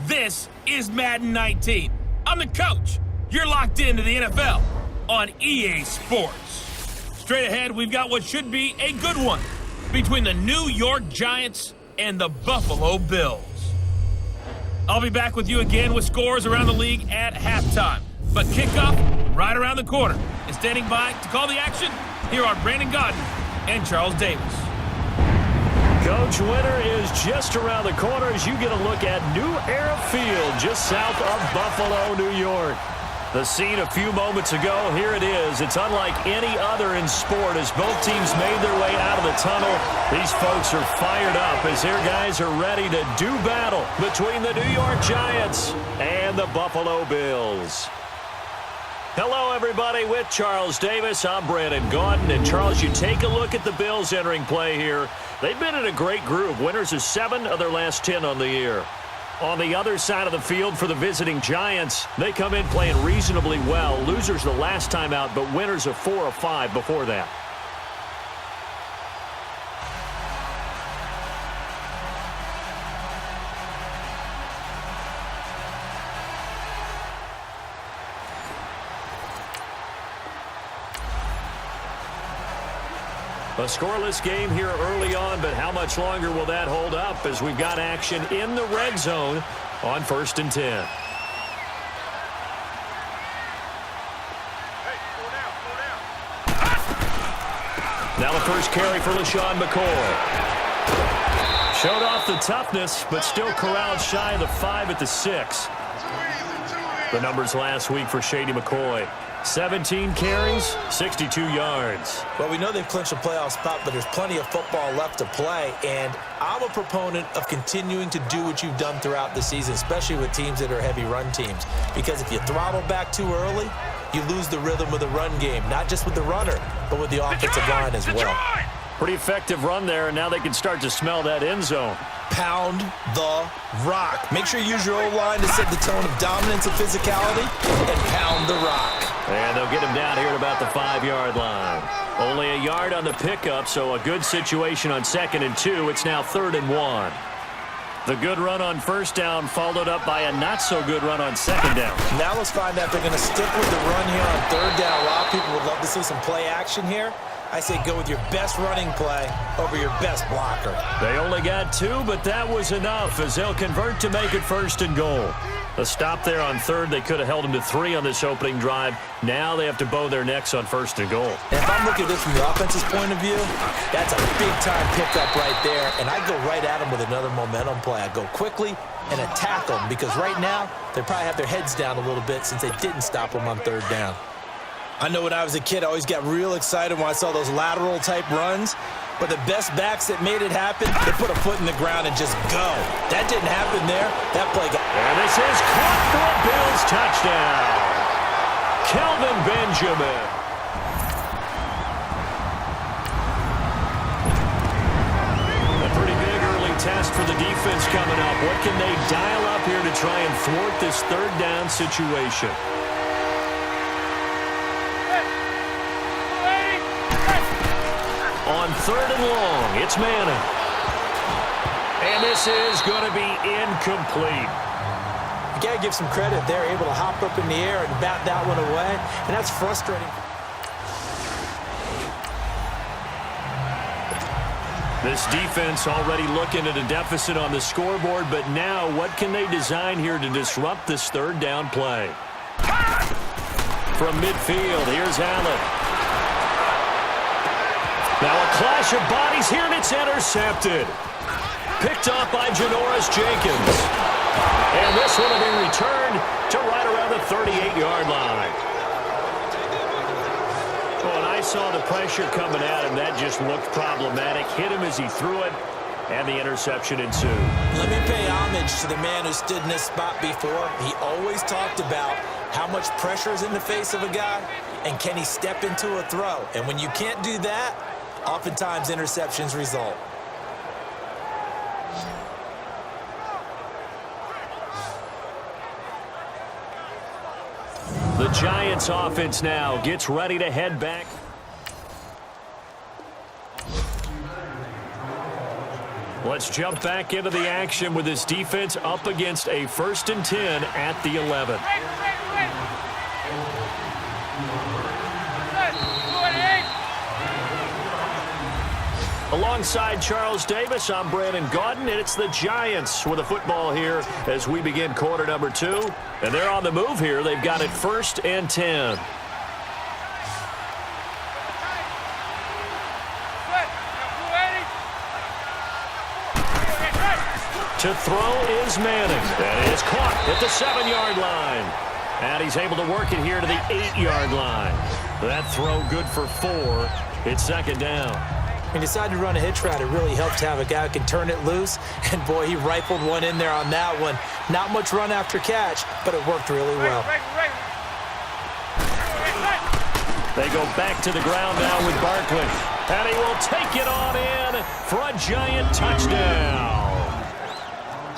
This is Madden 19. I'm the coach. You're locked into the NFL on EA Sports. Straight ahead, we've got what should be a good one between the New York Giants and the Buffalo Bills. I'll be back with you again with scores around the league at halftime. But kickoff right around the corner. And standing by to call the action, here are Brandon Godden and Charles Davis. Coach, winter is just around the corner as you get a look at New Era Field just south of Buffalo, New York. The scene a few moments ago, here it is. It's unlike any other in sport as both teams made their way out of the tunnel. These folks are fired up as their guys are ready to do battle between the New York Giants and the Buffalo Bills. Hello, everybody. With Charles Davis, I'm Brandon Gaudin. And, Charles, you take a look at the Bills entering play here. They've been in a great group. Winners of 7 of their last 10 on the year. On the other side of the field for the visiting Giants, they come in playing reasonably well. Losers the last time out, but winners of 4 of 5 before that. A scoreless game here early on, but how much longer will that hold up as we've got action in the red zone on 1st and 10. Now the first carry for LaShawn McCoy. Showed off the toughness, but still corralled shy of the 5 at the 6. The numbers last week for Shady McCoy. 17 carries, 62 yards. Well, we know they've clinched a playoff spot, but there's plenty of football left to play, and I'm a proponent of continuing to do what you've done throughout the season, especially with teams that are heavy run teams, because if you throttle back too early, you lose the rhythm of the run game, not just with the runner, but with the offensive line as well. Pretty effective run there, and now they can start to smell that end zone. Pound the rock. Make sure you use your O-line to set the tone of dominance and physicality, and pound the rock. And they'll get him down here at about the 5-yard line. Only a yard on the pickup, so a good situation on 2nd and 2. It's now 3rd and 1. The good run on 1st down followed up by a not-so-good run on 2nd down. Now let's find out if they're going to stick with the run here on 3rd down. A lot of people would love to see some play action here. I say go with your best running play over your best blocker. They only got 2, but that was enough as they'll convert to make it 1st and goal. A stop there on 3rd. They could have held them to 3 on this opening drive. Now they have to bow their necks on 1st and goal. And if I'm looking at this from the offense's point of view, that's a big-time pickup right there. And I go right at them with another momentum play. I go quickly and attack them because right now they probably have their heads down a little bit since they didn't stop them on 3rd down. I know when I was a kid, I always got real excited when I saw those lateral-type runs. But the best backs that made it happen, they put a foot in the ground and just go. That didn't happen there. That play got... And this is caught for a Bills touchdown. Kelvin Benjamin. A pretty big early test for the defense coming up. What can they dial up here to try and thwart this 3rd down situation? On 3rd and long, it's Madden. And this is going to be incomplete. You got to give some credit. They're able to hop up in the air and bat that one away, and that's frustrating. This defense already looking at a deficit on the scoreboard, but now what can they design here to disrupt this 3rd down play? From midfield, here's Allen. Now a clash of bodies here, and it's intercepted. Picked off by Janoris Jenkins. And this one will be returned to right around the 38-yard line. Oh, and I saw the pressure coming at him. That just looked problematic. Hit him as he threw it, and the interception ensued. Let me pay homage to the man who stood in this spot before. He always talked about how much pressure is in the face of a guy, and can he step into a throw. And when you can't do that, oftentimes interceptions result. The Giants offense now gets ready to head back. Let's jump back into the action with this defense up against a 1st and 10 at the 11. Alongside Charles Davis, I'm Brandon Gaudin, and it's the Giants with the football here as we begin quarter number 2. And they're on the move here. They've got it 1st and 10. To throw is Manning. That is caught at the 7-yard line. And he's able to work it here to the 8-yard line. That throw good for 4. It's 2nd down. He decided to run a hitch route. It really helped to have a guy who can turn it loose. And, boy, he rifled one in there on that one. Not much run after catch, but it worked really well. They go back to the ground now with Barkley. And he will take it on in for a Giant touchdown.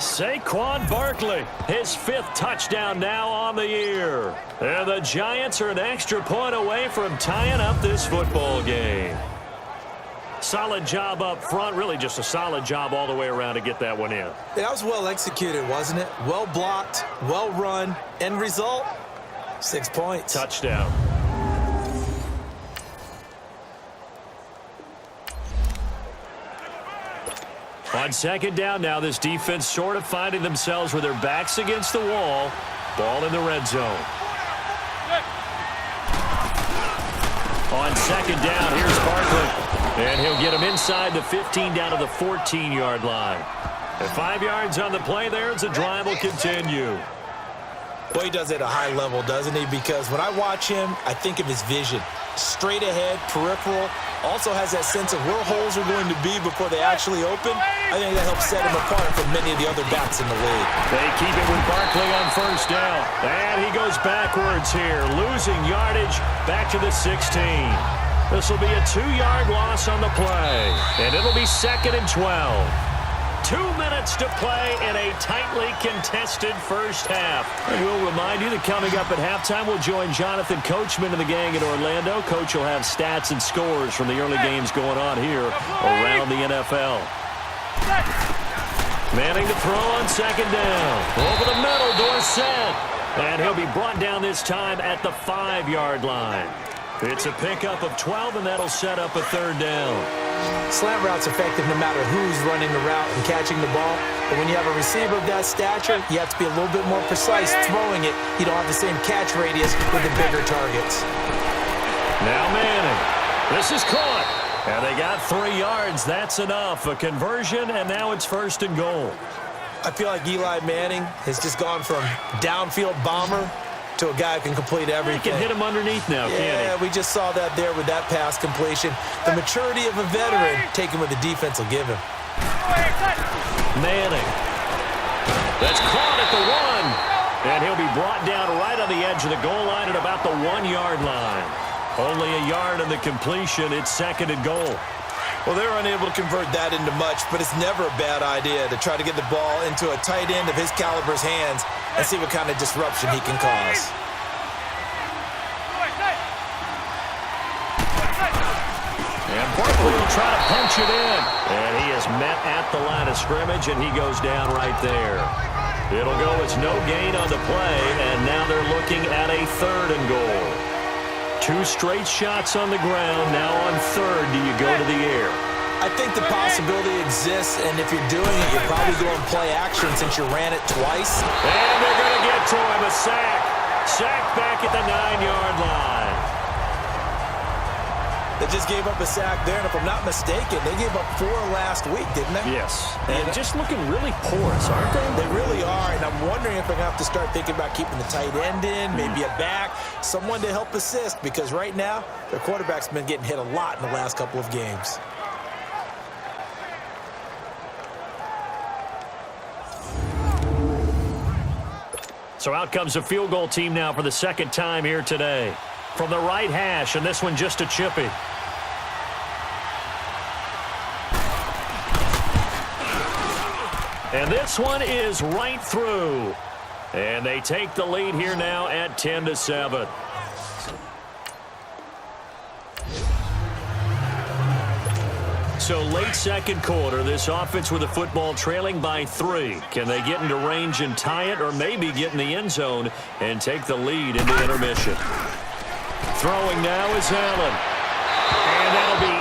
Saquon Barkley, his 5th touchdown now on the year. And the Giants are an extra point away from tying up this football game. Solid job up front, really just a solid job all the way around to get that one in. That was well executed, wasn't it? Well blocked, well run. End result, 6 points. Touchdown. On 2nd down now, this defense sort of finding themselves with their backs against the wall. Ball in the red zone. On 2nd down, here's Barkley. And he'll get him inside the 15 down to the 14-yard line. And 5 yards on the play there as the drive will continue. Well, he does it at a high level, doesn't he? Because when I watch him, I think of his vision. Straight ahead, peripheral. Also has that sense of where holes are going to be before they actually open. I think that helps set him apart from many of the other backs in the league. They keep it with Barkley on 1st down. And he goes backwards here, losing yardage back to the 16. This will be a 2-yard loss on the play. And it'll be 2nd and 12. 2 minutes to play in a tightly contested first half. And we'll remind you that coming up at halftime, we'll join Jonathan Coachman and the gang in Orlando. Coach will have stats and scores from the early games going on here around the NFL. Manning to throw on 2nd down. Over the middle, Dorsett. And he'll be brought down this time at the 5-yard line. It's a pickup of 12, and that'll set up a 3rd down. Slant route's effective no matter who's running the route and catching the ball. But when you have a receiver of that stature, you have to be a little bit more precise throwing it. You don't have the same catch radius with the bigger targets. Now Manning. This is caught. And they got 3 yards. That's enough. A conversion, and now it's 1st and goal. I feel like Eli Manning has just gone from downfield bomber to a guy who can complete everything. He can hit him underneath now, can't he? Yeah, we just saw that there with that pass completion. The maturity of a veteran taking what the defense will give him. Manning. That's caught at the 1. And he'll be brought down right on the edge of the goal line at about the 1-yard line. Only a yard on the completion. It's 2nd and goal. Well, they're unable to convert that into much, but it's never a bad idea to try to get the ball into a tight end of his caliber's hands and see what kind of disruption he can cause. And Barkley will try to punch it in. And he is met at the line of scrimmage, and he goes down right there. It'll go as no gain on the play, and now they're looking at a 3rd and goal. 2 straight shots on the ground. Now on 3rd, do you go to the air? I think the possibility exists, and if you're doing it, you're probably going to play action since you ran it twice. And they're going to get to him. A sack. Sack back at the 9-yard line. They just gave up a sack there, and if I'm not mistaken, they gave up 4 last week, didn't they? Yes. And just looking really porous, aren't they? They really are, and I'm wondering if they're going to have to start thinking about keeping the tight end in, maybe a back, someone to help assist, because right now, their quarterback's been getting hit a lot in the last couple of games. So out comes a field goal team now for the 2nd time here today. From the right hash, and this one just a chippy. And this one is right through. And they take the lead here now at 10-7. so late second quarter, this offense with the football trailing by 3. Can they get into range and tie it, or maybe get in the end zone and take the lead into intermission? Throwing now is Allen. And that'll be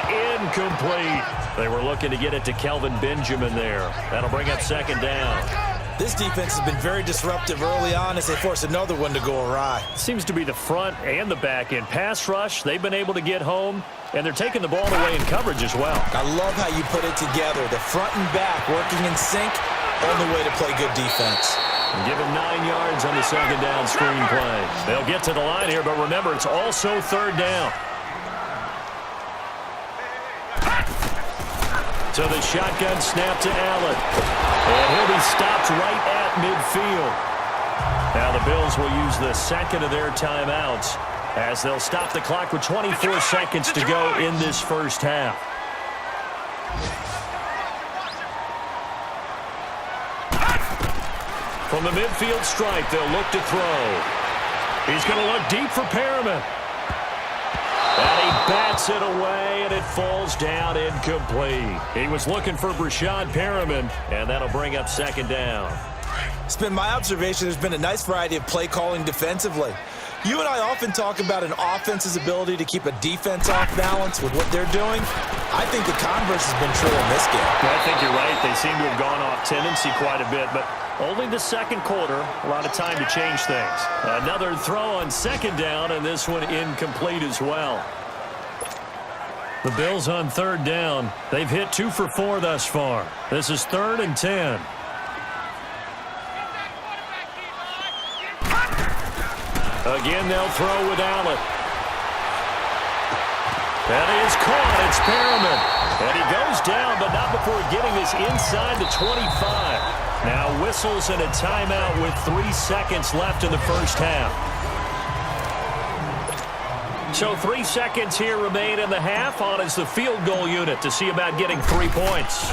incomplete. They were looking to get it to Kelvin Benjamin there. That'll bring up second down. This defense has been very disruptive early on as they force another one to go awry. Seems to be the front and the back end. Pass rush, they've been able to get home, and they're taking the ball away in coverage as well. I love how you put it together. The front and back working in sync, only way to play good defense. And give him 9 yards on the second down screen play. They'll get to the line here, but remember, it's also third down. So the shotgun snap to Allen. And he'll be stopped right at midfield. Now the Bills will use the second of their timeouts as they'll stop the clock with 24 seconds to go in this first half. From the midfield stripe, they'll look to throw. He's going to look deep for Perriman. And he bats it away, and it falls down incomplete. He was looking for Brashad Perriman, and that'll bring up second down. It's been my observation there's been a nice variety of play calling defensively. You and I often talk about an offense's ability to keep a defense off balance with what they're doing. I think the converse has been true in this game. I think you're right. They seem to have gone off tendency quite a bit, but only the second quarter, a lot of time to change things. Another throw on second down, and this one incomplete as well. The Bills on third down. They've hit 2 for 4 thus far. This is 3rd and 10. Again, they'll throw with Allen. That is caught. It's Perriman. And he goes down, but not before getting this inside the 25. Now whistles and a timeout with 3 seconds left in the first half. So 3 seconds here remain in the half. On is the field goal unit to see about getting 3 points.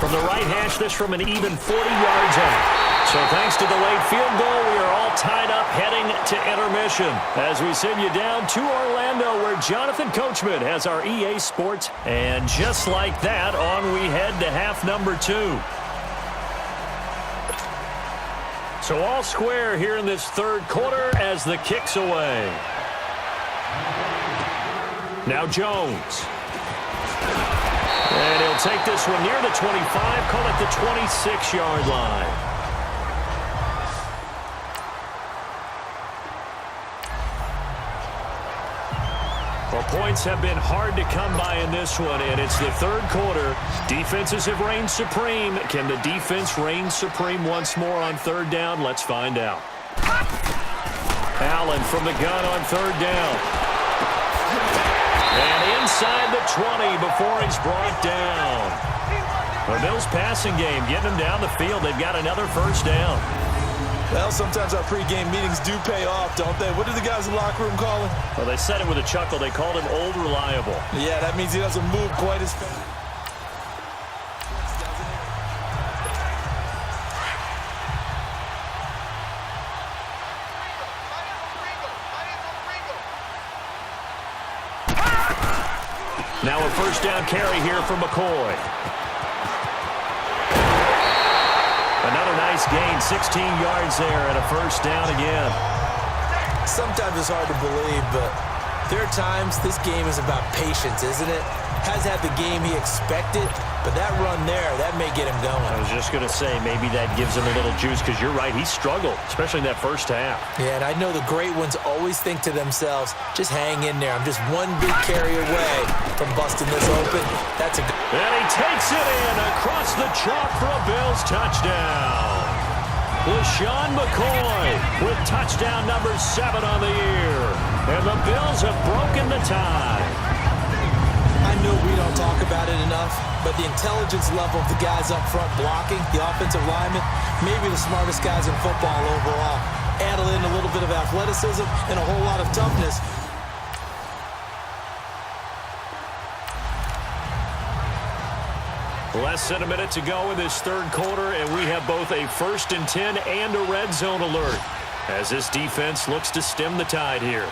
From the right hash, this from an even 40 yards out. So thanks to the late field goal, we are all tied up heading to intermission as we send you down to Orlando where Jonathan Coachman has our EA Sports. And just like that, on we head to half number 2. So all square here in this third quarter as the kick's away. Now Jones. And he'll take this one near the 25, call it the 26-yard line. Well, points have been hard to come by in this one, and it's the third quarter. Defenses have reigned supreme. Can the defense reign supreme once more on third down? Let's find out. Allen from the gun on third down. And inside the 20 before he's brought down. The Bills passing game, getting him down the field. They've got another first down. Well, sometimes our pregame meetings do pay off, don't they? What do the guys in the locker room call him? Well, they said it with a chuckle. They called him Old Reliable. Yeah, that means he doesn't move quite as fast. Now a first down carry here from McCoy. Another nice gain, 16 yards there and a first down again. Sometimes it's hard to believe, but there are times this game is about patience, isn't it? Has had the game he expected, but that run there, that may get him going. I was just going to say, maybe that gives him a little juice, because you're right, he struggled, especially in that first half. Yeah, and I know the great ones always think to themselves, just hang in there. I'm just one big carry away from busting this open. That's a good... And he takes it in across the chalk for a Bills touchdown. LaShawn McCoy with touchdown number 7 on the year. And the Bills have broken the tie. I know we don't talk about it enough, but the intelligence level of the guys up front blocking, the offensive linemen, maybe the smartest guys in football overall. Add in a little bit of athleticism and a whole lot of toughness. Less than a minute to go in this third quarter, and we have both a 1st and 10 and a red zone alert as this defense looks to stem the tide here.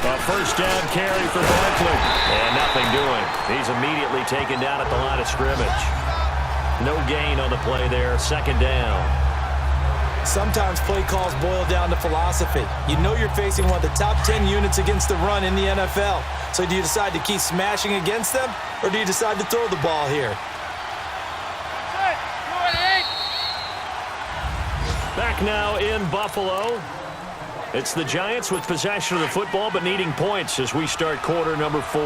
A first down carry for Barkley. And nothing doing. He's immediately taken down at the line of scrimmage. No gain on the play there. Second down. Sometimes play calls boil down to philosophy. You know you're facing one of the top 10 units against the run in the NFL. So do you decide to keep smashing against them, or do you decide to throw the ball here? Back now in Buffalo. It's the Giants with possession of the football but needing points as we start quarter number 4.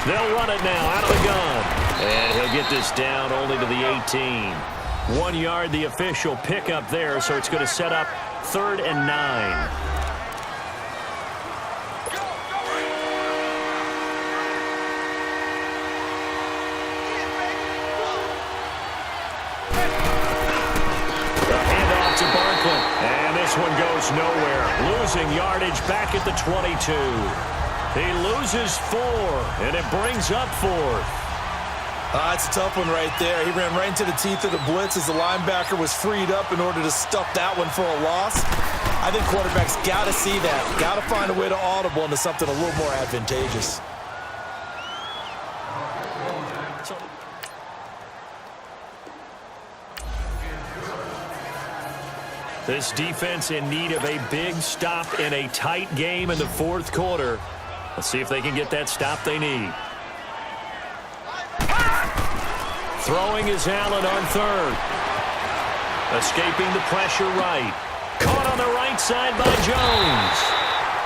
They'll run it now out of the gun. And he'll get this down only to the 18. 1 yard, the official pickup there, so it's going to set up 3rd and 9. And this one goes nowhere. Losing yardage back at the 22. He loses 4, and it brings up 4th. It's a tough one right there. He ran right into the teeth of the blitz as the linebacker was freed up in order to stuff that one for a loss. I think quarterbacks got to see that. Got to find a way to audible into something a little more advantageous. This defense in need of a big stop in a tight game in the 4th quarter. Let's see if they can get that stop they need. Throwing is Allen on 3rd. Escaping the pressure right. Caught on the right side by Jones.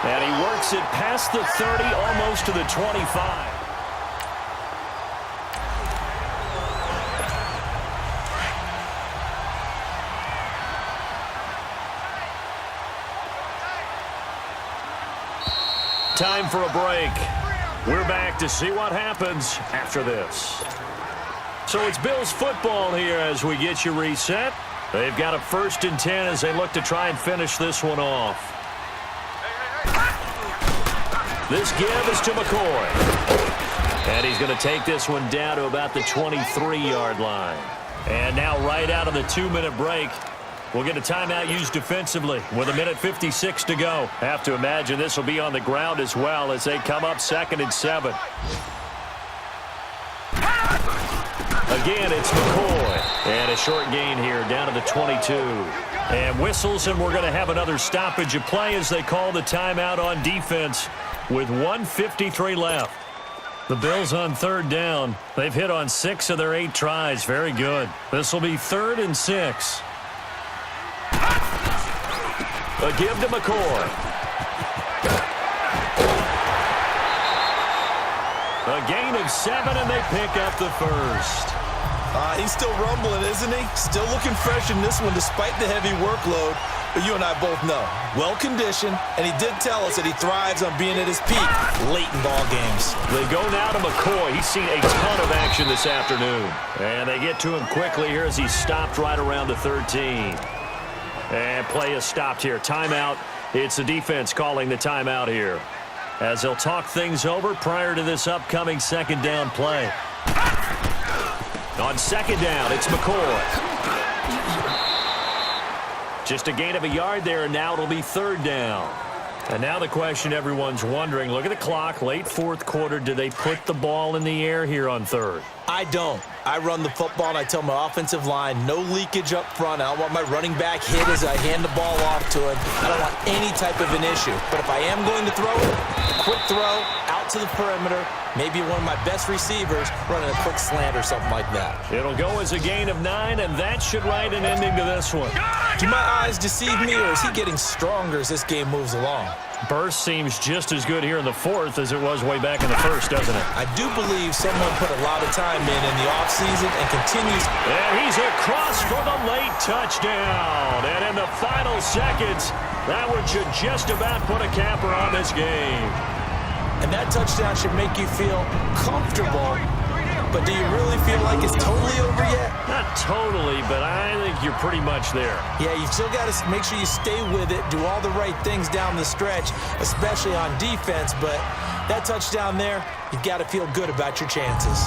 And he works it past the 30, almost to the 25. Time for a break. We're back to see what happens after this. So it's Bills football here as we get you reset. They've got a 1st and 10 as they look to try and finish this one off. This give is to McCoy. And he's going to take this one down to about the 23-yard line. And now right out of the 2-minute break, we'll get a timeout used defensively with 1:56 to go. Have to imagine this will be on the ground as well as they come up 2nd and 7. Again, it's McCoy. And a short gain here down to the 22. And whistles, and we're going to have another stoppage of play as they call the timeout on defense with 1:53 left. The Bills on 3rd down. They've hit on 6 of their 8 tries. Very good. This will be 3rd and 6. A give to McCoy. A gain of 7, and they pick up the 1st. He's still rumbling, isn't he? Still looking fresh in this one despite the heavy workload. But you and I both know, well-conditioned, and he did tell us that he thrives on being at his peak late in ball games. They go now to McCoy. He's seen a ton of action this afternoon. And they get to him quickly here as he's stopped right around the 13. And play is stopped here. Timeout. It's the defense calling the timeout here, as they'll talk things over prior to this upcoming 2nd down play. On 2nd down, it's McCoy. Just a gain of a yard there, and now it'll be 3rd down. And now the question everyone's wondering, look at the clock, late 4th quarter, do they put the ball in the air here on 3rd? I don't. I run the football, and I tell my offensive line, no leakage up front. I don't want my running back hit as I hand the ball off to him. I don't want any type of an issue. But if I am going to throw it, quick throw, out to the perimeter, maybe one of my best receivers running a quick slant or something like that. It'll go as a gain of 9, and that should write an ending to this one. Do my eyes deceive me, or is he getting stronger as this game moves along? Burst seems just as good here in the 4th as it was way back in the 1st, doesn't it? I do believe someone put a lot of time in the offseason and continues. And he's across for the late touchdown. And in the final seconds, that one should just about put a capper on this game. And that touchdown should make you feel comfortable. But do you really feel like it's totally over yet? Not totally, but I think you're pretty much there. Yeah, you still got to make sure you stay with it, do all the right things down the stretch, especially on defense. But that touchdown there, you've got to feel good about your chances.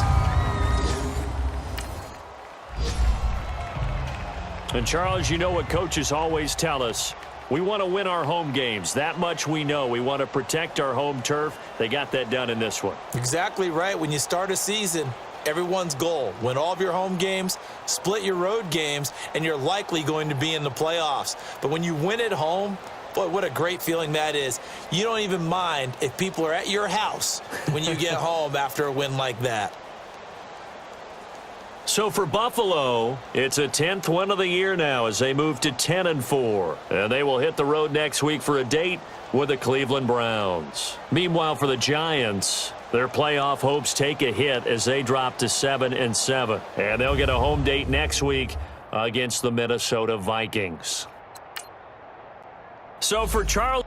And, Charles, you know what coaches always tell us. We want to win our home games. That much we know. We want to protect our home turf. They got that done in this one. Exactly right. When you start a season, everyone's goal, win all of your home games, split your road games, and you're likely going to be in the playoffs. But when you win at home, boy, what a great feeling that is. You don't even mind if people are at your house when you get home after a win like that. So for Buffalo, it's a 10th win of the year now as they move to 10-4. And they will hit the road next week for a date with the Cleveland Browns. Meanwhile, for the Giants, their playoff hopes take a hit as they drop to 7-7. And they'll get a home date next week against the Minnesota Vikings. So for Charles...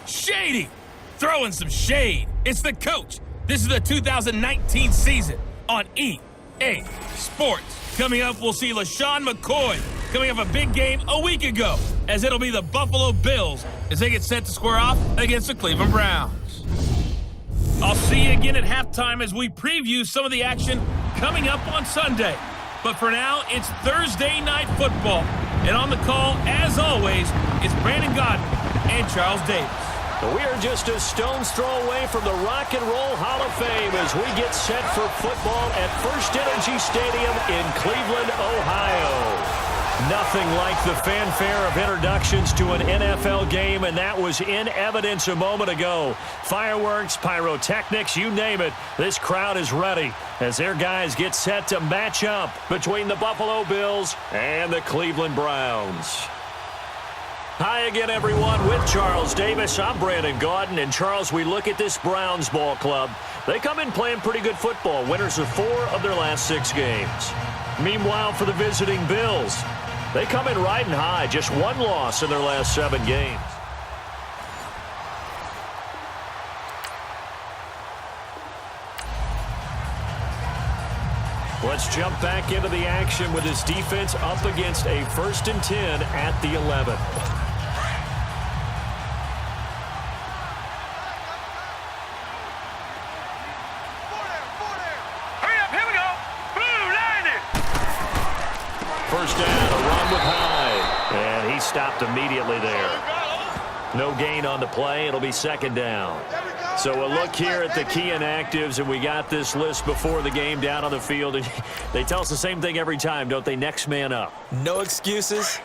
Shady! Throwing some shade. It's the coach. This is the 2019 season on EA Sports. Coming up, we'll see LaShawn McCoy coming off a big game a week ago, as it'll be the Buffalo Bills as they get set to square off against the Cleveland Browns. I'll see you again at halftime as we preview some of the action coming up on Sunday. But for now, it's Thursday Night Football. And on the call, as always, is Brandon Godden and Charles Davis. We are just a stone's throw away from the Rock and Roll Hall of Fame as we get set for football at First Energy Stadium in Cleveland, Ohio. Nothing like the fanfare of introductions to an NFL game, and that was in evidence a moment ago. Fireworks, pyrotechnics, you name it. This crowd is ready as their guys get set to match up between the Buffalo Bills and the Cleveland Browns. Hi again, everyone, with Charles Davis. I'm Brandon Gaudin. And, Charles, we look at this Browns ball club. They come in playing pretty good football, winners of 4 of their last 6 games. Meanwhile, for the visiting Bills, they come in riding high, just 1 loss in their last 7 games. Let's jump back into the action with this defense up against a 1st and 10 at the 11. First down, a run with Hyde. And he stopped immediately there. No gain on the play. It'll be 2nd down. So a look here at the key inactives, and we got this list before the game down on the field. And they tell us the same thing every time, don't they? Next man up. No excuses.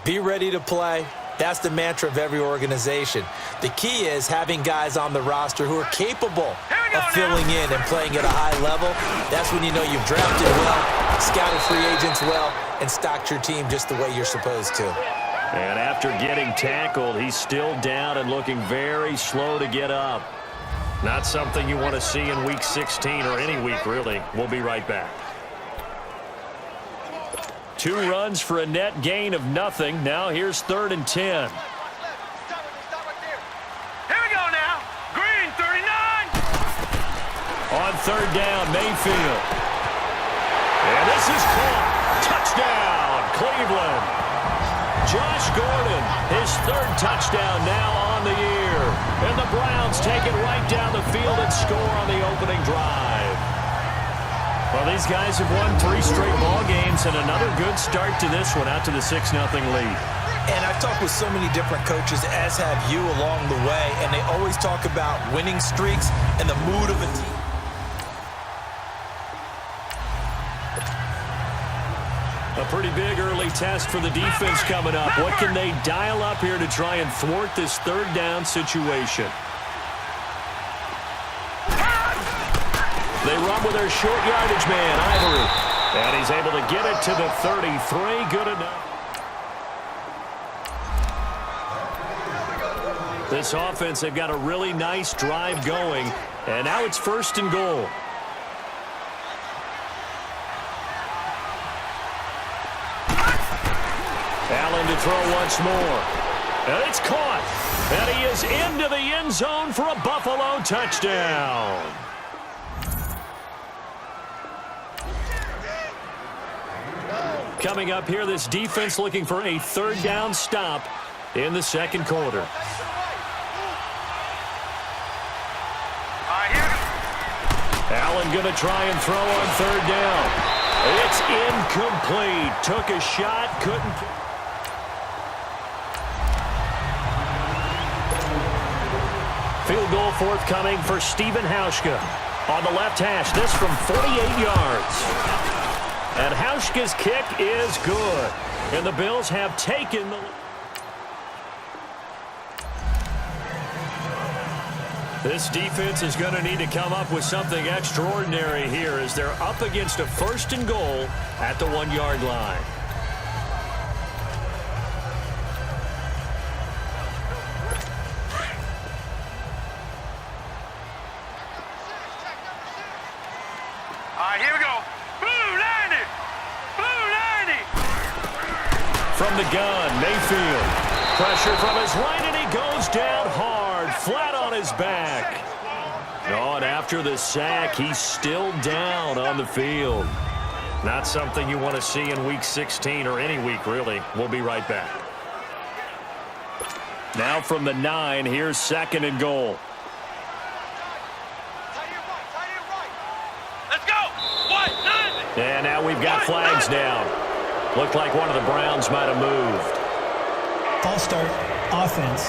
Be ready to play. That's the mantra of every organization. The key is having guys on the roster who are capable of filling in and playing at a high level, that's when you know you've drafted well, scouted free agents well, and stocked your team just the way you're supposed to. And after getting tackled, he's still down and looking very slow to get up. Not something you want to see in Week 16 or any week, really. We'll be right back. 2 runs for a net gain of nothing. Now here's 3rd and 10. Here we go now. Green, 39. On 3rd down, Mayfield. And this is caught. Touchdown, Cleveland. Josh Gordon, his 3rd touchdown now on the year. And the Browns take it right down the field and score on the opening drive. Well, these guys have won 3 straight ball games and another good start to this one out to the 6-0 lead. And I've talked with so many different coaches, as have you along the way, and they always talk about winning streaks and the mood of a team. A pretty big early test for the defense coming up. What can they dial up here to try and thwart this 3rd down situation? They run with their short yardage man, Ivory. And he's able to get it to the 33. Good enough. This offense, they've got a really nice drive going. And now it's 1st and goal. Allen to throw once more. And it's caught. And he is into the end zone for a Buffalo touchdown. Coming up here, this defense looking for a 3rd down stop in the 2nd quarter. Allen going to try and throw on 3rd down. It's incomplete. Took a shot, couldn't. Field goal forthcoming for Stephen Hauschka. On the left hash, this from 48 yards. And Hauschka's kick is good. And the Bills have taken the... This defense is going to need to come up with something extraordinary here as they're up against a 1st and goal at the 1-yard line. All right, here we go. Blue 90. Blue 90. From the gun, Mayfield. Pressure from his right, and he goes down hard, flat on his back. Oh, and after the sack, he's still down on the field. Not something you want to see in Week 16 or any week, really. We'll be right back. Now from the 9, here's 2nd and goal. Let's go. What? And now we've got flags down. Looked like one of the Browns might have moved. False start, offense.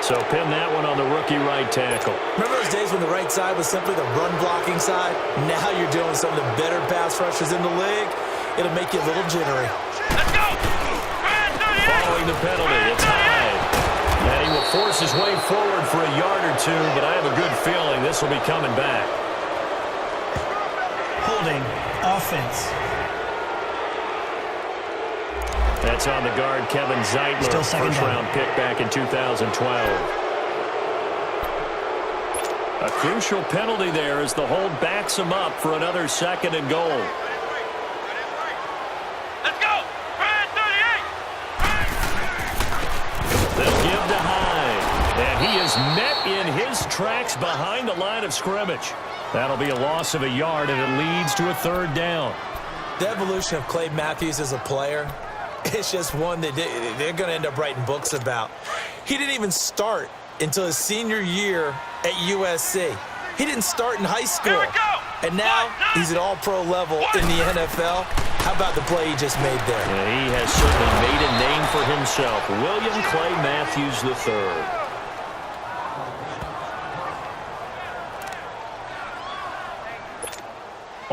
So pin that one on the rookie right tackle. Remember those days when the right side was simply the run-blocking side? Now you're dealing with some of the better pass rushers in the league. It'll make you a little jittery. Let's go. Following the penalty, it's high. And he will force his way forward for a yard or 2, but I have a good feeling this will be coming back. Holding, offense. That's on the guard, Kevin Zeitler, first-round pick back in 2012. A crucial penalty there as the hold backs him up for another 2nd and goal. Let's go. 38. They'll give to Hyde. And he is met in his tracks behind the line of scrimmage. That'll be a loss of a yard, and it leads to a 3rd down. The evolution of Clay Matthews as a player, it's just one that they're going to end up writing books about. He didn't even start until his senior year at USC. He didn't start in high school. And now he's at all-pro level in the NFL. How about the play he just made there? Yeah, he has certainly made a name for himself. William Clay Matthews III.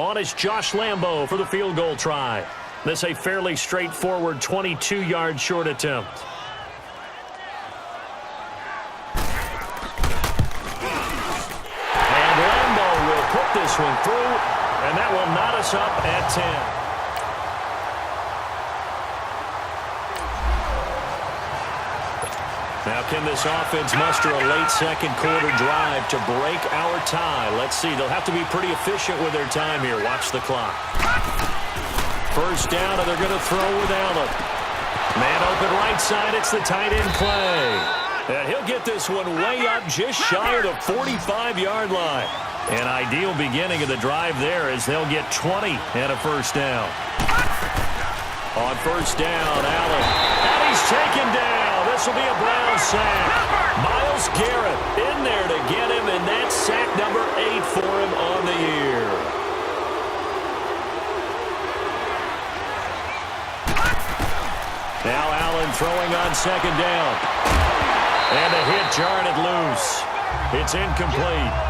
On is Josh Lambo for the field goal try. This a fairly straightforward 22-yard short attempt. it's up at 10. Now can this offense muster a late second quarter drive to break our tie? Let's see. They'll have to be pretty efficient with their time here. Watch the clock. First down, and they're going to throw with Allen. Man open right side. It's the tight end Clay. And he'll get this one way up just shy of the 45-yard line. An ideal beginning of the drive there as they'll get 20 and a first down. On first down, Allen. And he's taken down. This will be a Brown sack. Myles Garrett in there to get him, and that's sack number 8 for him on the year. Now Allen throwing on second down. And a hit jarred it loose. It's incomplete.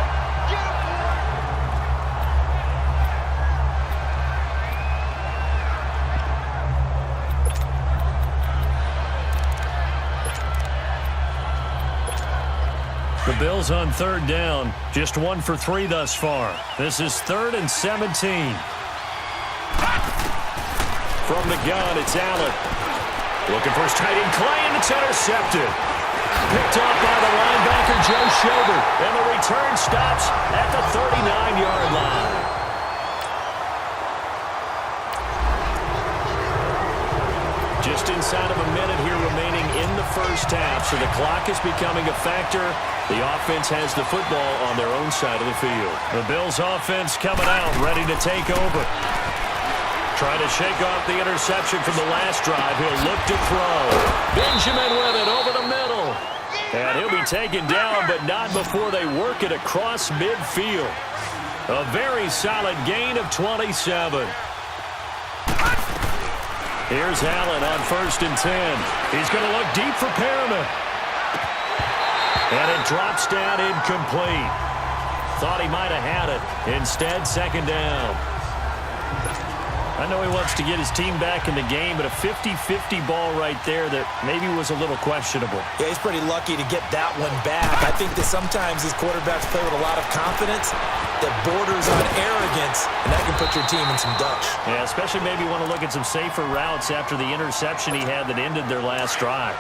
The Bills on third down, just 1 for 3 thus far. This is 3rd and 17. From the gun, it's Allen. Looking for his tight end Clay, and it's intercepted. Picked up by the linebacker Joe Schobert, and the return stops at the 39-yard line. Just inside of a minute here remaining in the first half, so the clock is becoming a factor. The offense has the football on their own side of the field. The Bills offense coming out, ready to take over. Trying to shake off the interception from the last drive. He'll look to throw. Benjamin with it over the middle. And he'll be taken down, but not before they work it across midfield. A very solid gain of 27. Here's Allen on 1st and 10. He's going to look deep for Perriman. And it drops down incomplete. Thought he might have had it. Instead, second down. I know he wants to get his team back in the game, but a 50-50 ball right there that maybe was a little questionable. Yeah, he's pretty lucky to get that one back. I think that sometimes these quarterbacks play with a lot of confidence that borders on arrogance, and that can put your team in some dutch. Yeah, especially maybe want to look at some safer routes after the interception he had that ended their last drive.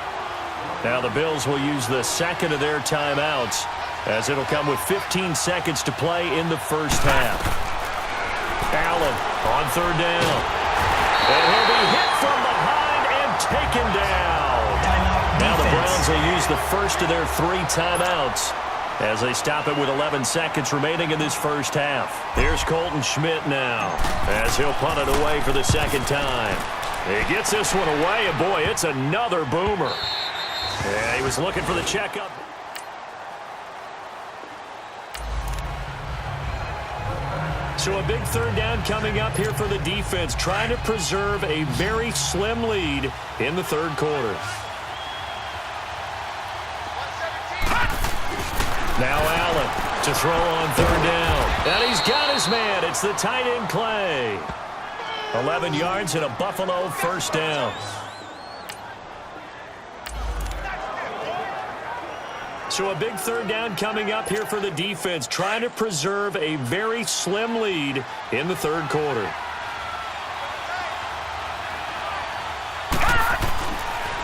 Now the Bills will use the second of their timeouts as it'll come with 15 seconds to play in the first half. Allen on third down. And he'll be hit from behind and taken down. Now the Browns will use the first of their 3 timeouts as they stop it with 11 seconds remaining in this first half. Here's Colton Schmidt now as he'll punt it away for the second time. He gets this one away, and boy, it's another boomer. Yeah, he was looking for the checkup. So a big third down coming up here for the defense, trying to preserve a very slim lead in the third quarter. Now Allen to throw on third down. And he's got his man. It's the tight end Clay. 11 yards and a Buffalo first down. So a big third down coming up here for the defense, trying to preserve a very slim lead in the third quarter.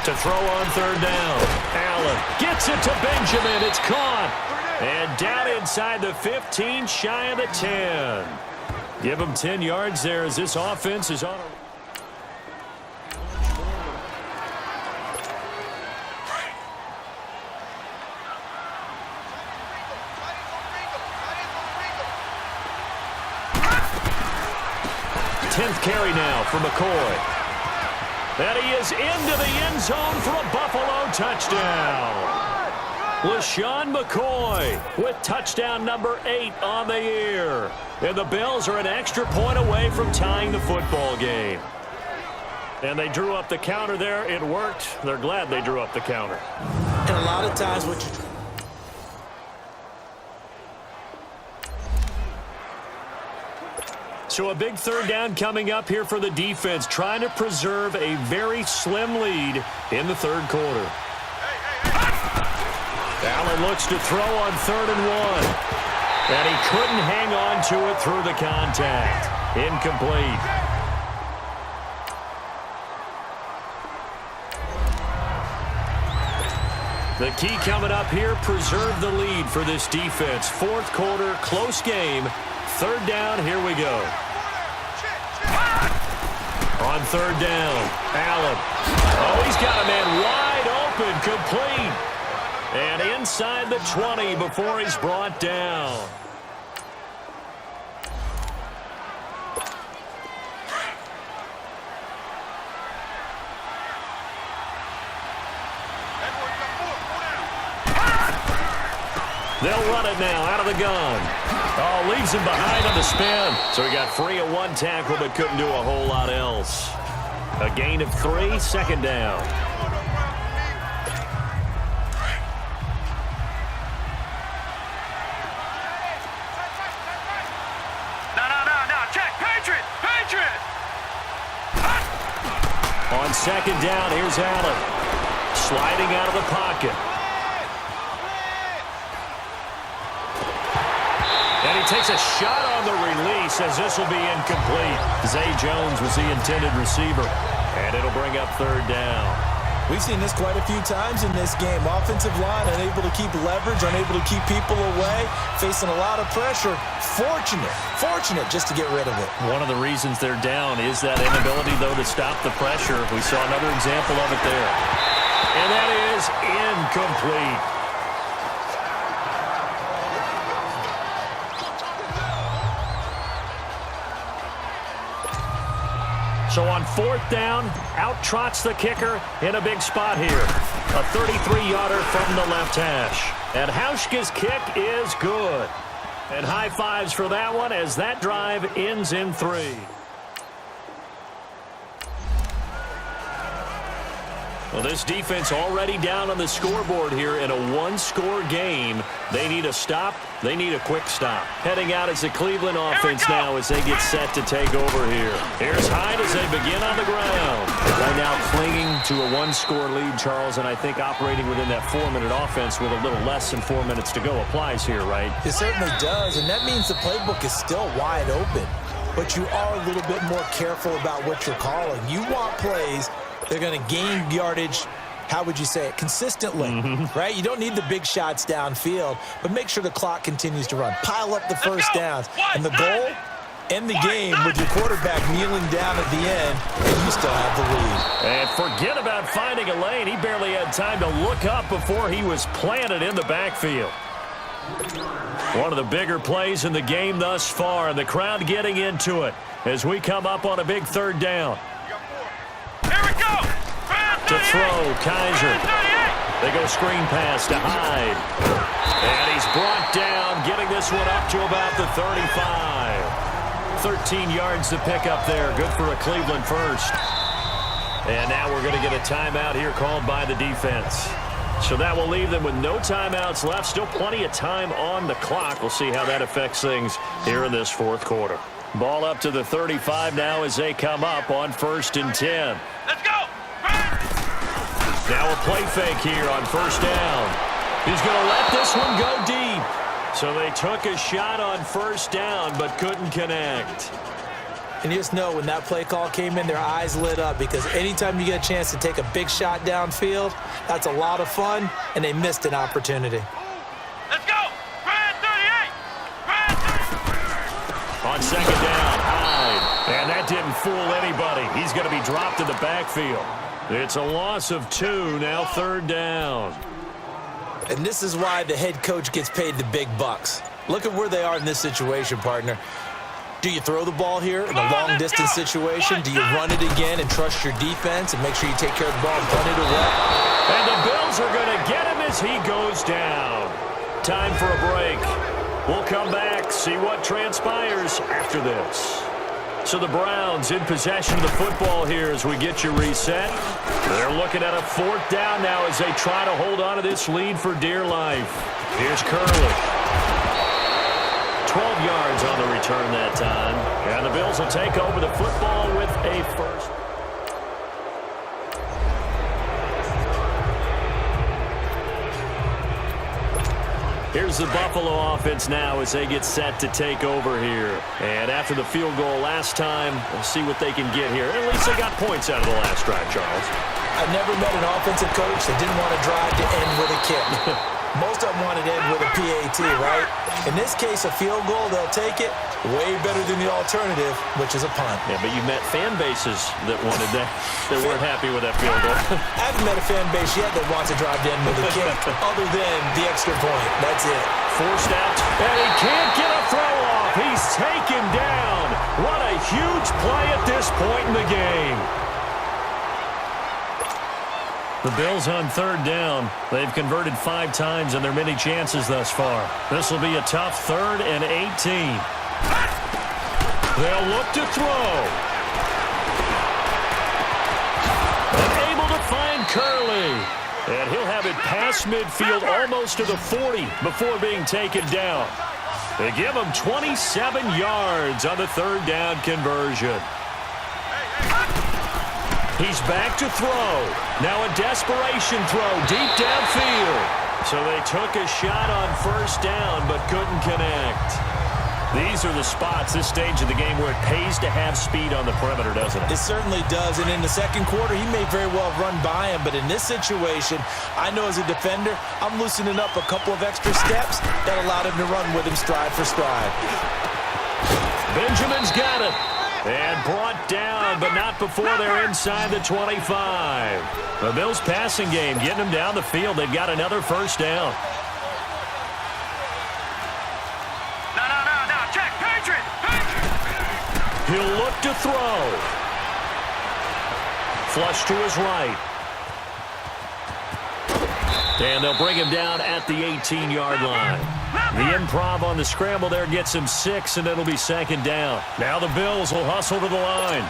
To throw on third down. Allen gets it to Benjamin. It's caught. And down inside the 15, shy of the 10. Give him 10 yards there as this offense is on a... carry now for McCoy. And he is into the end zone for a Buffalo touchdown. LaShawn McCoy with touchdown number 8 on the year. And the Bills are an extra point away from tying the football game. And they drew up the counter there. It worked. They're glad they drew up the counter. And a lot of times what you... So a big third down coming up here for the defense, trying to preserve a very slim lead in the third quarter. Allen looks to throw on 3rd and 1. And he couldn't hang on to it through the contact. Incomplete. The key coming up here, preserve the lead for this defense. Fourth quarter, close game. Third down, here we go. On third down, Allen. Oh, he's got a man wide open, complete. And inside the 20 before he's brought down. They'll run it now out of the gun. Oh, leaves him behind on the spin. So he got free of one tackle but couldn't do a whole lot else. A gain of 3, second down. No, check, Patriot! On second down, here's Allen. Sliding out of the pocket. And he takes a shot on the release as this will be incomplete. Zay Jones was the intended receiver. And it'll bring up third down. We've seen this quite a few times in this game. Offensive line unable to keep leverage, unable to keep people away, facing a lot of pressure. Fortunate just to get rid of it. One of the reasons they're down is that inability, though, to stop the pressure. We saw another example of it there. And that is incomplete. So on fourth down, out trots the kicker in a big spot here. A 33-yarder from the left hash. And Hauschka's kick is good. And high fives for that one as that drive ends in 3. Well, this defense already down on the scoreboard here in a one-score game. They need a stop. They need a quick stop. Heading out as the Cleveland offense now as they get set to take over here. Here's Hyde as they begin on the ground. Right now clinging to a one-score lead, Charles, and I think operating within that 4-minute offense with a little less than 4 minutes to go applies here, right? It certainly does, and that means the playbook is still wide open. But you are a little bit more careful about what you're calling. You want plays they're going to gain yardage, how would you say it, consistently, right? You don't need the big shots downfield, but make sure the clock continues to run. Pile up the first downs. And the goal, end the game with your quarterback kneeling down at the end, and you still have the lead. And forget about finding a lane. He barely had time to look up before he was planted in the backfield. One of the bigger plays in the game thus far, and the crowd getting into it as we come up on a big third down. To throw, Kaiser. They go screen pass to Hyde. And he's brought down, getting this one up to about the 35. 13 yards to pick up there. Good for a Cleveland first. And now we're going to get a timeout here called by the defense. So that will leave them with no timeouts left. Still plenty of time on the clock. We'll see how that affects things here in this fourth quarter. Ball up to the 35 now as they come up on 1st and 10. Let's go! Now a play fake here on first down. He's going to let this one go deep. So they took a shot on first down but couldn't connect. And you just know when that play call came in, their eyes lit up because anytime you get a chance to take a big shot downfield, that's a lot of fun, and they missed an opportunity. Let's go! Brad 38! Brad 38! On second down, Hyde. And that didn't fool anybody. He's going to be dropped in the backfield. It's a loss of 2, now third down. And this is why the head coach gets paid the big bucks. Look at where they are in this situation, partner. Do you throw the ball here in a long-distance situation? Do you run it again and trust your defense and make sure you take care of the ball and punt it away? And the Bills are going to get him as he goes down. Time for a break. We'll come back, see what transpires after this. So the Browns in possession of the football here as we get you reset. They're looking at a 4th down now as they try to hold on to this lead for dear life. Here's Curley. 12 yards on the return that time. And the Bills will take over the football with a first. Here's the Buffalo offense now as they get set to take over here. And after the field goal last time, we'll see what they can get here. At least they got points out of the last drive, Charles. I never met an offensive coach that didn't want to drive to end with a kick. Most of them wanted to end with a PAT, right? In this case, a field goal, they'll take it. Way better than the alternative, which is a punt. Yeah, but you met fan bases that wanted that. They weren't happy with that field goal. I haven't met a fan base yet that wants to drive to end with a kick other than the extra point. That's it. Forced out, and he can't get a throw off. He's taken down. What a huge play at this point in the game. The Bills on third down. They've converted 5 times in their many chances thus far. This will be a tough 3rd and 18. They'll look to throw. Unable to find Curley. And he'll have it past midfield almost to the 40 before being taken down. They give him 27 yards on the 3rd down conversion. He's back to throw. Now a desperation throw deep downfield. So they took a shot on 1st down but couldn't connect. These are the spots, this stage of the game, where it pays to have speed on the perimeter, doesn't it? It certainly does, and in the second quarter, he may very well run by him, but in this situation, I know as a defender, I'm loosening up a couple of extra steps that allowed him to run with him stride for stride. Benjamin's got it. And brought down, but not before they're inside the 25. The Bills' passing game getting them down the field. They've got another 1st down. No, check, Patriot! He'll look to throw. Flush to his right. And they'll bring him down at the 18-yard line. The improv on the scramble there gets him 6, and it'll be 2nd down. Now the Bills will hustle to the line.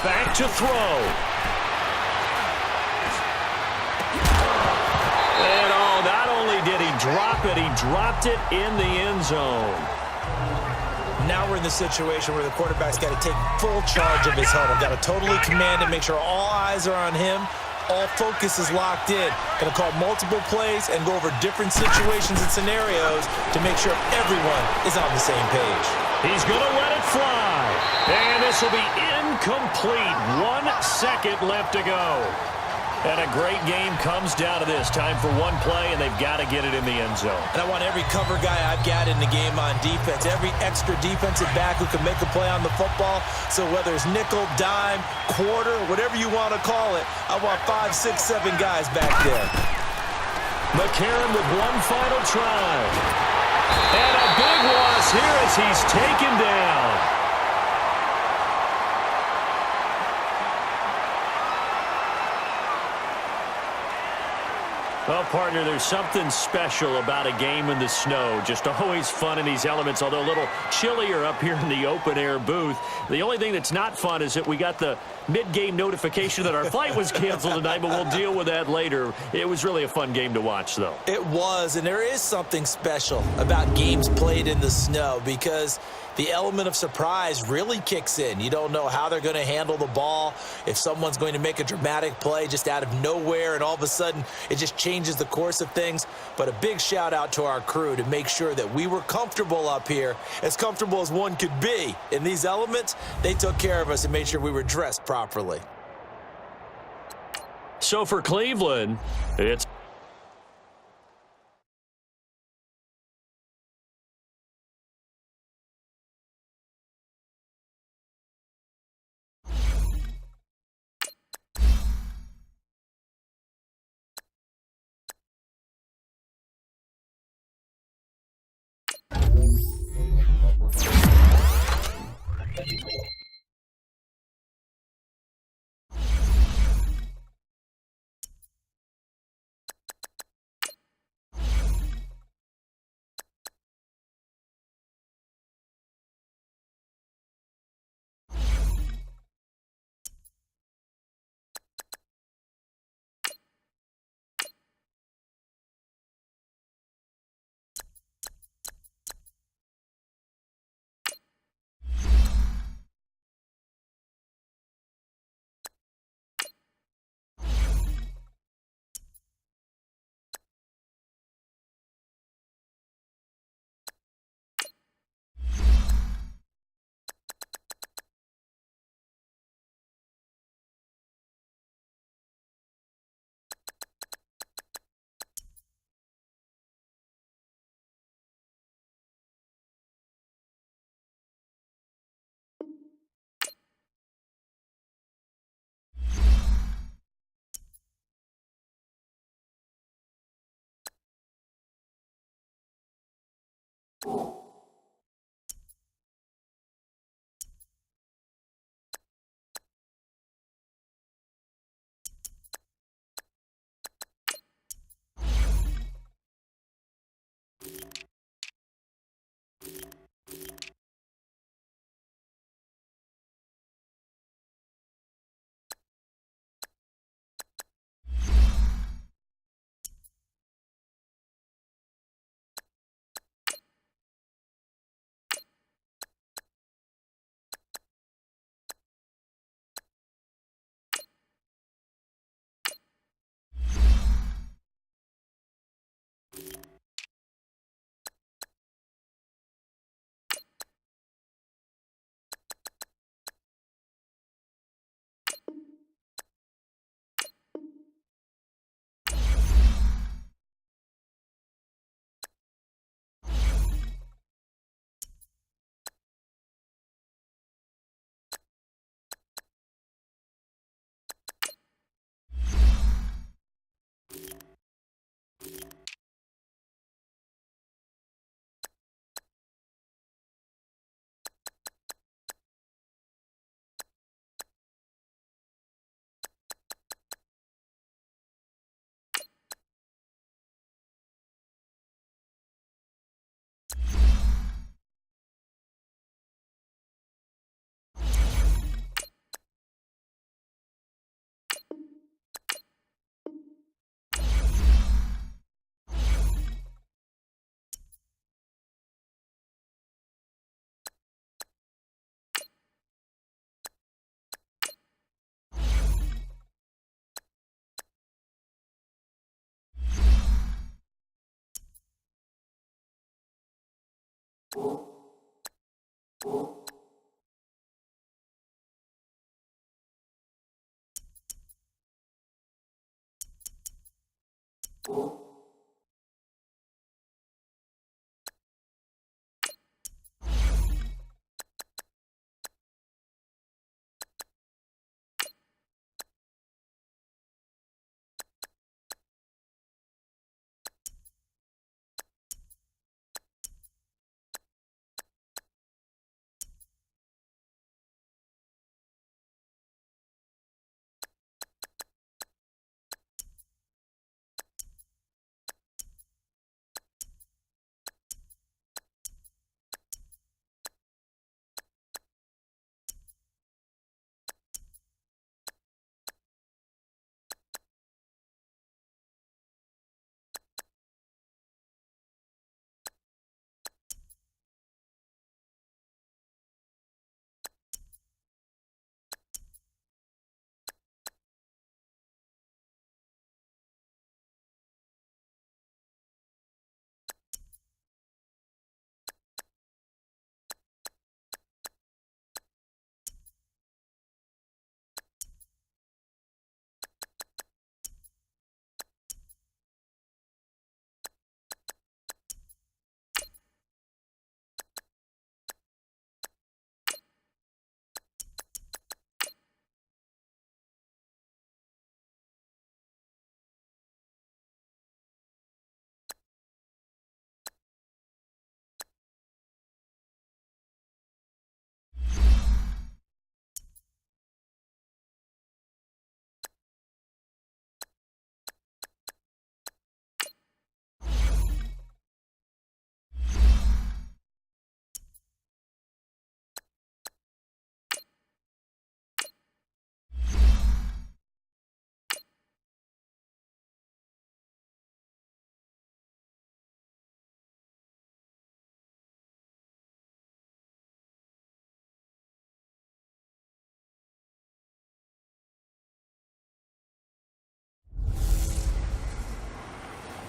Back to throw. And not only did he drop it, he dropped it in the end zone. Now we're in the situation where the quarterback's got to take full charge of his huddle. Got to totally command it, make sure all eyes are on him. All focus is locked in. Going to call multiple plays and go over different situations and scenarios to make sure everyone is on the same page. He's going to let it fly. And this will be incomplete. 1 second left to go. And a great game comes down to this. Time for one play, and they've got to get it in the end zone. And I want every cover guy I've got in the game on defense, every extra defensive back who can make a play on the football. So whether it's nickel, dime, quarter, whatever you want to call it, I want 5, 6, 7 guys back there. McCarron with one final try. And a big loss here as he's taken down. Well, partner, there's something special about a game in the snow. Just always fun in these elements, although a little chillier up here in the open-air booth. The only thing that's not fun is that we got the mid-game notification that our flight was canceled tonight, but we'll deal with that later. It was really a fun game to watch, though. It was, and there is something special about games played in the snow because the element of surprise really kicks in. You don't know how they're going to handle the ball, if someone's going to make a dramatic play just out of nowhere, and all of a sudden it just changes the course of things. But a big shout out to our crew to make sure that we were comfortable up here, as comfortable as one could be. In these elements, they took care of us and made sure we were dressed properly. So for Cleveland, it's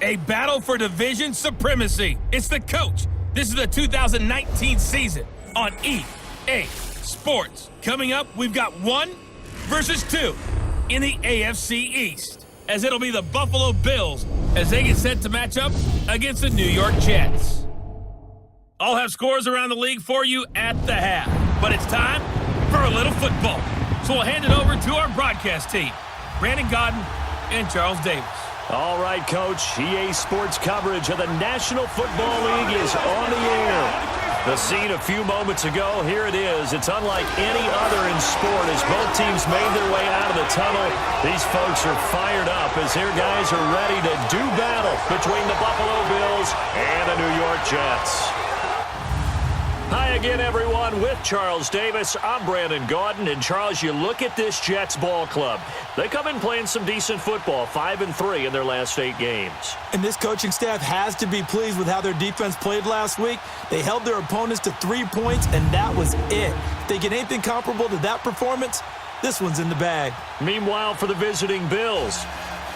A battle for division supremacy. It's the coach. This is the 2019 season on EA Sports. Coming up, we've got 1 versus 2 in the AFC East, as it'll be the Buffalo Bills as they get set to match up against the New York Jets. I'll have scores around the league for you at the half, but it's time for a little football. So we'll hand it over to our broadcast team, Brandon Godden and Charles Davis. All right, Coach. EA Sports coverage of the National Football League is on the air. The scene a few moments ago, here it is. It's unlike any other in sport as both teams made their way out of the tunnel. These folks are fired up as their guys are ready to do battle between the Buffalo Bills and the New York Jets. Hi again, everyone. With Charles Davis, I'm Brandon Gaudin. And, Charles, you look at this Jets ball club. They come in playing some decent football, 5-3 in their last 8 games. And this coaching staff has to be pleased with how their defense played last week. They held their opponents to 3 points, and that was it. If they get anything comparable to that performance, this one's in the bag. Meanwhile, for the visiting Bills,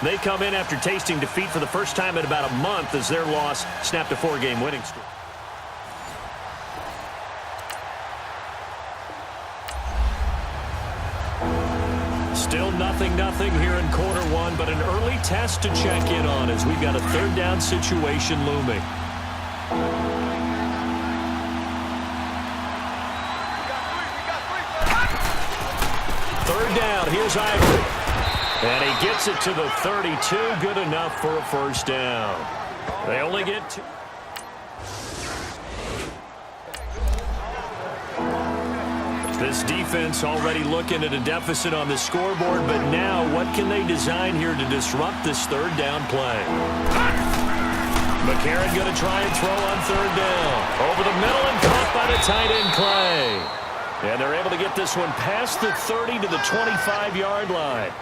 they come in after tasting defeat for the first time in about a month as their loss snapped a 4-game winning streak. Still 0-0 here in quarter one, but an early test to check in on as we've got a third down situation looming. Third down, here's Ivory. And he gets it to the 32, good enough for a first down. They only get 2. This defense already looking at a deficit on the scoreboard, but now what can they design here to disrupt this third down play? McCarron going to try and throw on third down. Over the middle and caught by the tight end Clay. And they're able to get this one past the 30 to the 25-yard line.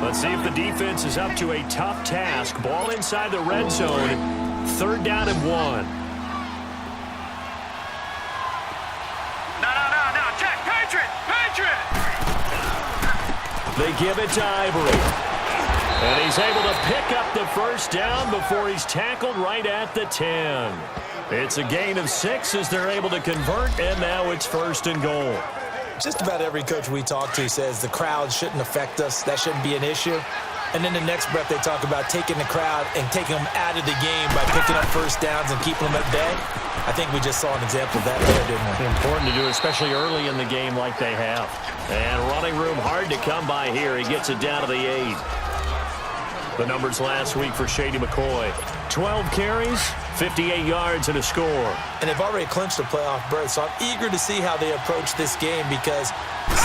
Let's see if the defense is up to a tough task. Ball inside the red zone. Third down and 1. They give it to Ivory. And he's able to pick up the first down before he's tackled right at the 10. It's a gain of 6 as they're able to convert, and now it's 1st and goal. Just about every coach we talk to says the crowd shouldn't affect us. That shouldn't be an issue. And then the next breath they talk about taking the crowd and taking them out of the game by picking up first downs and keeping them at bay. I think we just saw an example of that there, didn't we? Important to do, especially early in the game like they have. And running room hard to come by here. He gets it down to the 8. The numbers last week for Shady McCoy. 12 carries, 58 yards, and a score. And they've already clinched a playoff berth, so I'm eager to see how they approach this game because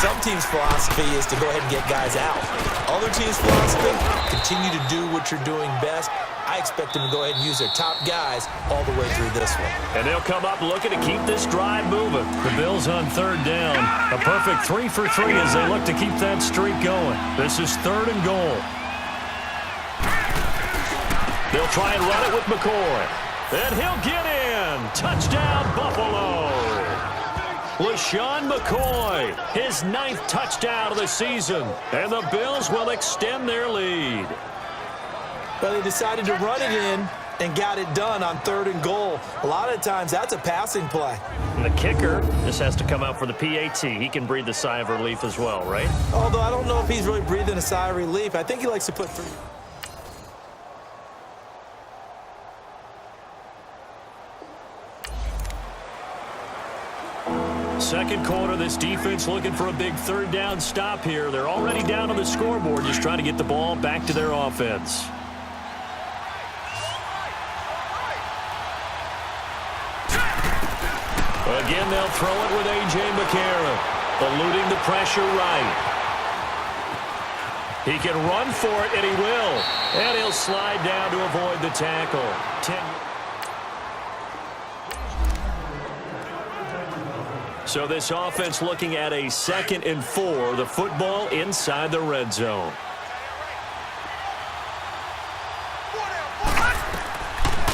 some teams' philosophy is to go ahead and get guys out. Other teams' philosophy, continue to do what you're doing best. I expect them to go ahead and use their top guys all the way through this one. And they'll come up looking to keep this drive moving. The Bills on third down. A perfect 3 for 3 as they look to keep that streak going. This is 3rd and goal. They'll try and run it with McCoy. And he'll get in. Touchdown, Buffalo. LaShawn McCoy, his 9th touchdown of the season. And the Bills will extend their lead. But they decided to run it in and got it done on 3rd and goal. A lot of times, that's a passing play. And the kicker just has to come out for the PAT. He can breathe a sigh of relief as well, right? Although I don't know if he's really breathing a sigh of relief. I think he likes to put 3. Second quarter, this defense looking for a big third down stop here. They're already down on the scoreboard, just trying to get the ball back to their offense. Again, they'll throw it with A.J. McCarron, eluding the pressure right. He can run for it, and he will. And he'll slide down to avoid the tackle. 10. So this offense looking at a 2nd and 4. The football inside the red zone.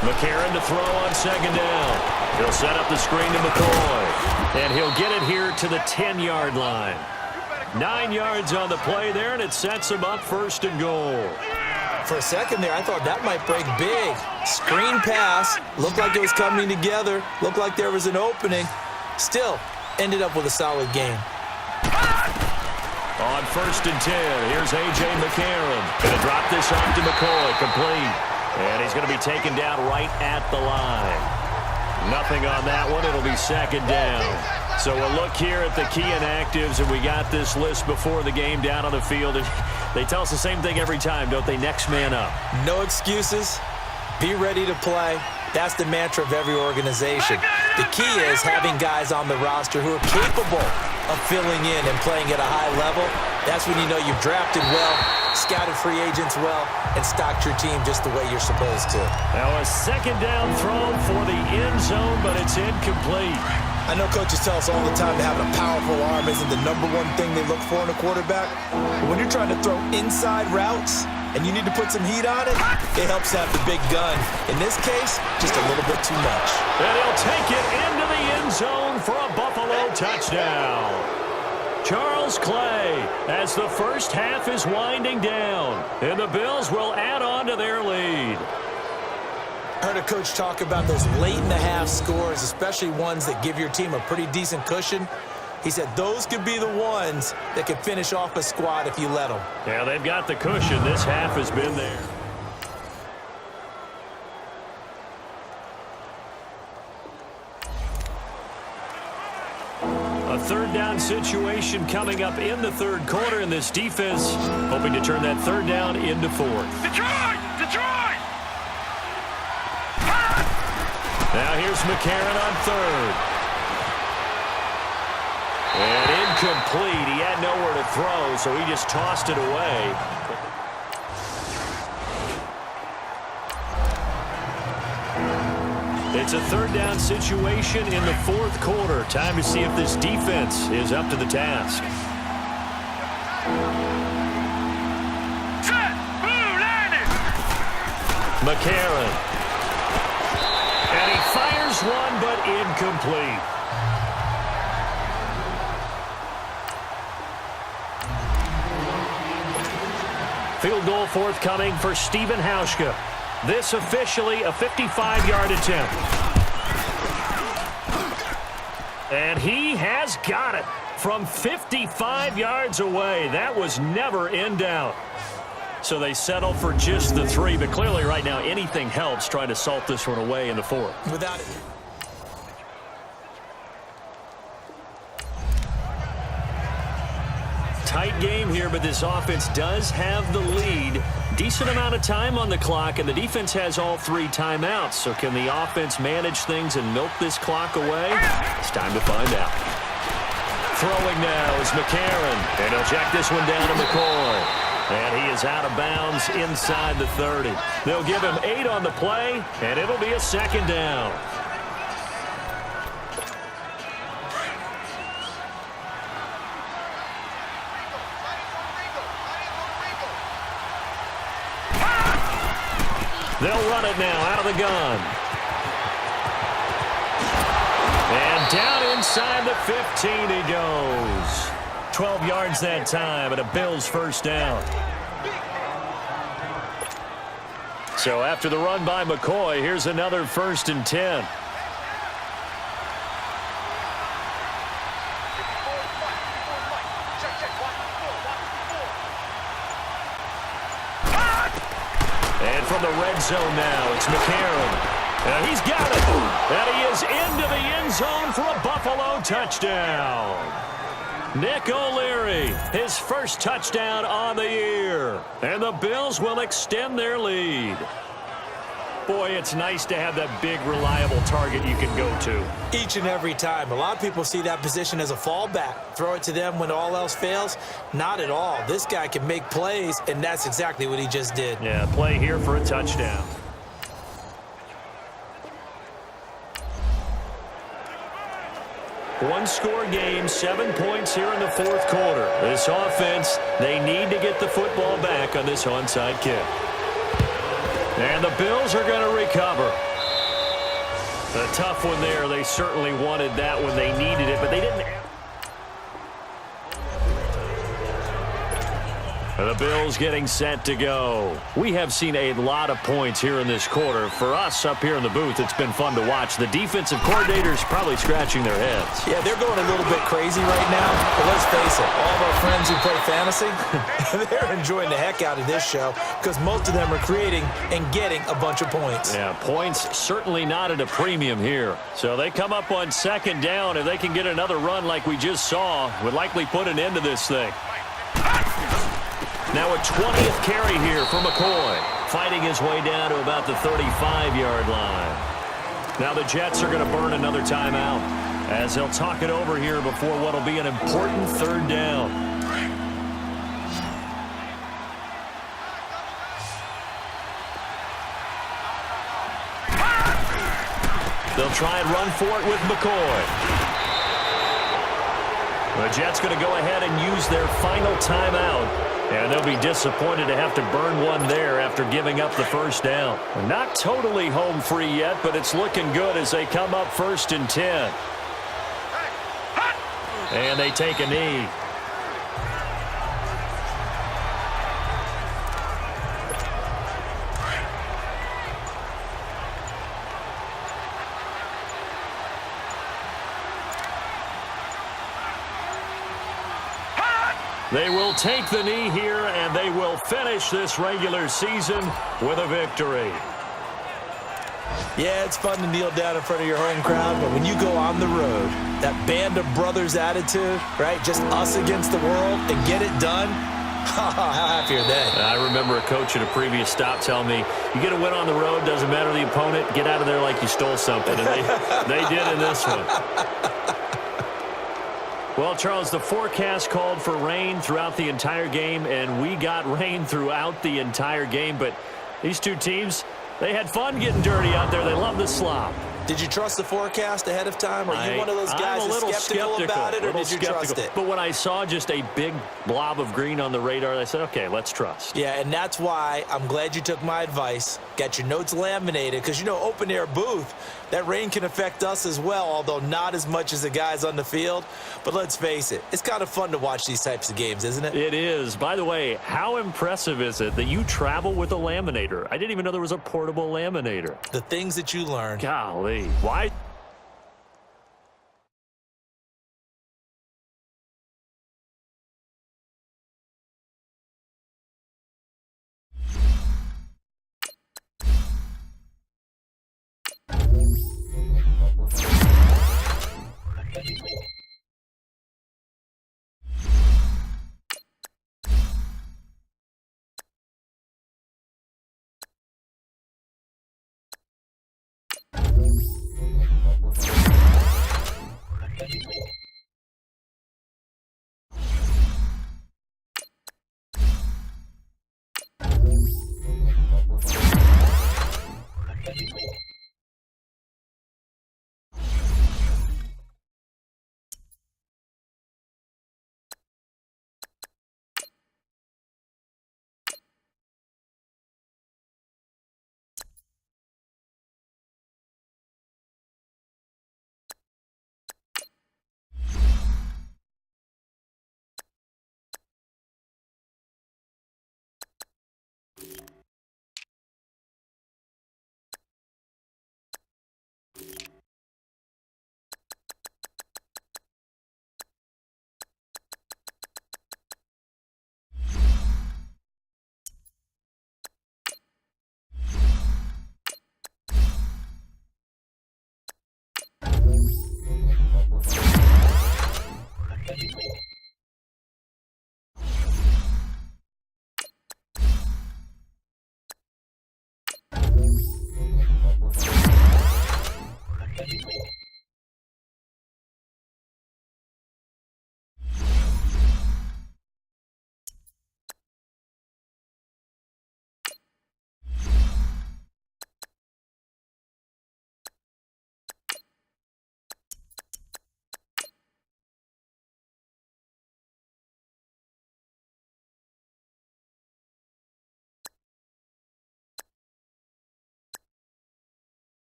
McCarron to throw on 2nd down. He'll set up the screen to McCoy. And he'll get it here to the 10-yard line. 9 yards on the play there, and it sets him up 1st and goal. For a second there, I thought that might break big. Screen pass. Looked like it was coming together. Looked like there was an opening. Still, ended up with a solid game. On 1st and 10, here's A.J. McCarron. Going to drop this off to McCoy, complete. And he's going to be taken down right at the line. Nothing on that one. It'll be 2nd down. So we'll look here at the key inactives, and we got this list before the game down on the field. And they tell us the same thing every time, don't they? Next man up. No excuses. Be ready to play. That's the mantra of every organization. The key is having guys on the roster who are capable of filling in and playing at a high level. That's when you know you've drafted well, scouted free agents well, and stocked your team just the way you're supposed to. Now a second down throw for the end zone, but it's incomplete. I know coaches tell us all the time that having a powerful arm isn't the number one thing they look for in a quarterback. But when you're trying to throw inside routes and you need to put some heat on it, it helps to have the big gun. In this case, just a little bit too much. And he'll take it into the end zone for a Buffalo touchdown. Charles Clay, as the first half is winding down, and the Bills will add on to their lead. Heard a coach talk about those late-in-the-half scores, especially ones that give your team a pretty decent cushion. He said those could be the ones that could finish off a squad if you let them. Yeah, they've got the cushion. This half has been there. A third down situation coming up in the third quarter, and this defense hoping to turn that third down into fourth. Detroit! Detroit! Now here's McCarron on third. And incomplete. He had nowhere to throw, so he just tossed it away. It's a third down situation in the fourth quarter. Time to see if this defense is up to the task. Set! Blue landed! McCarron. And he fires one, but incomplete. Field goal forthcoming for Stephen Hauschka. This officially a 55-yard attempt. And he has got it from 55 yards away. That was never in doubt. So they settle for just the 3, but clearly right now anything helps trying to salt this one away in the 4th. Without it. Tight game here, but this offense does have the lead. Decent amount of time on the clock, and the defense has all 3 timeouts. So can the offense manage things and milk this clock away? It's time to find out. Throwing now is McCarron, and he'll check this one down to McCoy. And he is out of bounds inside the 30. They'll give him 8 on the play, and it'll be a second down. They'll run it now out of the gun. And down inside the 15 he goes. 12 yards that time, and a Bills first down. So after the run by McCoy, here's another 1st and 10. And from the red zone now, it's McCarron. And he's got it. And he is into the end zone for a Buffalo touchdown. Nick O'Leary, his first touchdown on the year. And the Bills will extend their lead. Boy, it's nice to have that big, reliable target you can go to. Each and every time. A lot of people see that position as a fallback. Throw it to them when all else fails. Not at all. This guy can make plays, and that's exactly what he just did. Yeah, play here for a touchdown. One-score game, 7 points here in the 4th quarter. This offense, they need to get the football back on this onside kick. And the Bills are going to recover. A tough one there. They certainly wanted that when they needed it, but they didn't. The Bills getting set to go. We have seen a lot of points here in this quarter. For us up here in the booth, it's been fun to watch. The defensive coordinators probably scratching their heads. Yeah, they're going a little bit crazy right now. But let's face it, all of our friends who play fantasy, they're enjoying the heck out of this show because most of them are creating and getting a bunch of points. Yeah, points certainly not at a premium here. So they come up on second down. If they can get another run like we just saw, would likely put an end to this thing. Now a 20th carry here for McCoy, fighting his way down to about the 35-yard line. Now the Jets are going to burn another timeout as they'll talk it over here before what will be an important third down. They'll try and run for it with McCoy. The Jets going to go ahead and use their final timeout. And they'll be disappointed to have to burn one there after giving up the first down. Not totally home free yet, but it's looking good as they come up 1st and 10. And they take a knee. They will take the knee here, and they will finish this regular season with a victory. Yeah, it's fun to kneel down in front of your home crowd, but when you go on the road, that band of brothers attitude, right, just us against the world, and get it done, how happy are they? I remember a coach at a previous stop telling me, you get a win on the road, doesn't matter the opponent, get out of there like you stole something, and they did in this one. Well, Charles, the forecast called for rain throughout the entire game, and we got rain throughout the entire game. But these two teams, they had fun getting dirty out there. They love the slop. Did you trust the forecast ahead of time? Are you one of those guys that's skeptical about it, or did you trust it? But when I saw just a big blob of green on the radar, I said, okay, let's trust. Yeah, and that's why I'm glad you took my advice. Got your notes laminated, because, you know, open-air booth, that rain can affect us as well, although not as much as the guys on the field. But let's face it, it's kind of fun to watch these types of games, isn't it? It is. By the way, how impressive is it that you travel with a laminator? I didn't even know there was a portable laminator. The things that you learn. Golly. Why?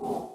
you